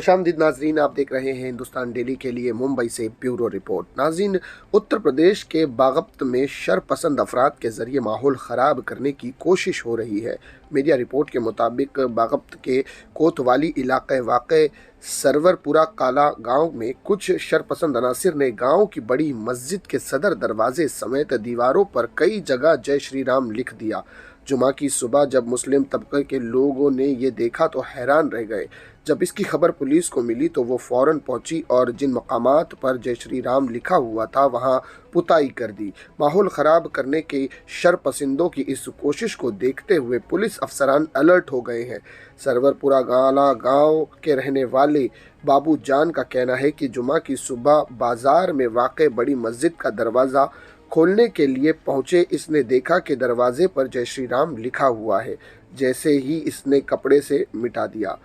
खुशामदीद नाजरीन, आप देख रहे हैं हिंदुस्तान डेली के लिए मुंबई से ब्यूरो रिपोर्ट। नाजरीन, उत्तर प्रदेश के बागपत में शरपसंद अफराद के जरिए माहौल ख़राब करने की कोशिश हो रही है। मीडिया रिपोर्ट के मुताबिक बागपत के कोतवाली इलाके वाक़े सरवरपुरा काला गांव में कुछ शरपसंद अनासिर ने गांव की बड़ी मस्जिद के सदर दरवाजे समेत दीवारों पर कई जगह जय श्री राम लिख दिया। जुमा की सुबह जब मुस्लिम तबके के लोगों ने ये देखा तो हैरान रह गए। जब इसकी खबर पुलिस को मिली तो वो फौरन पहुंची और जिन मकामात पर जय श्री राम लिखा हुआ था वहां पुताई कर दी। माहौल ख़राब करने के शरपसंदों की इस कोशिश को देखते हुए पुलिस अफसरान अलर्ट हो गए हैं। सरवरपुरा गाला गांव के रहने वाले बाबू जान का कहना है कि जुमा की सुबह बाजार में वाक़ बड़ी मस्जिद का दरवाज़ा खोलने के लिए पहुंचे। इसने देखा कि दरवाजे पर जय श्री राम लिखा हुआ है। जैसे ही इसने कपड़े से मिटा दिया।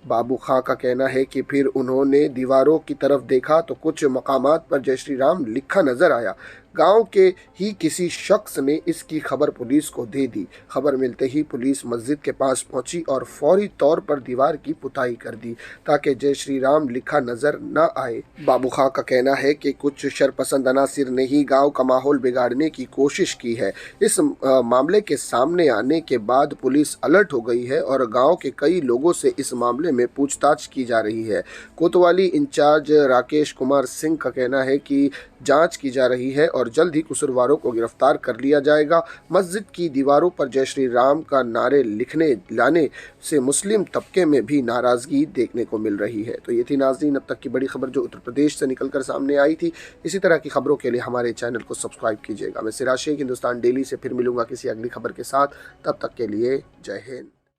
बाबू खां का कहना है कि फिर उन्होंने दीवारों की तरफ देखा तो कुछ मकामात पर जय श्री राम लिखा नजर आया। गांव के ही किसी शख्स ने इसकी खबर पुलिस को दे दी। खबर मिलते ही पुलिस मस्जिद के पास पहुंची और फौरी तौर पर दीवार की पुताई कर दी ताकि जय श्री राम लिखा नजर न आए। बाबू खां का कहना है कि कुछ शरपसंद अनासिर ने ही गांव का माहौल बिगाड़ने की कोशिश की है। इस मामले के सामने आने के बाद पुलिस अलर्ट हो गई है और गाँव के कई लोगों से इस मामले में पूछताछ की जा रही है। कोतवाली इंचार्ज राकेश कुमार सिंह का कहना है कि जांच की जा रही है और जल्द ही कसूरवारों को गिरफ्तार कर लिया जाएगा। मस्जिद की दीवारों पर जय श्री राम का नारे लिखने लाने से मुस्लिम तबके में भी नाराजगी देखने को मिल रही है। तो ये थी नाज़रीन अब तक की बड़ी खबर जो उत्तर प्रदेश से निकलकर सामने आई थी। इसी तरह की खबरों के लिए हमारे चैनल को सब्सक्राइब कीजिएगा। मैं सिराज शेख हिंदुस्तान डेली से फिर मिलूंगा किसी अगली खबर के साथ। तब तक के लिए जय हिंद।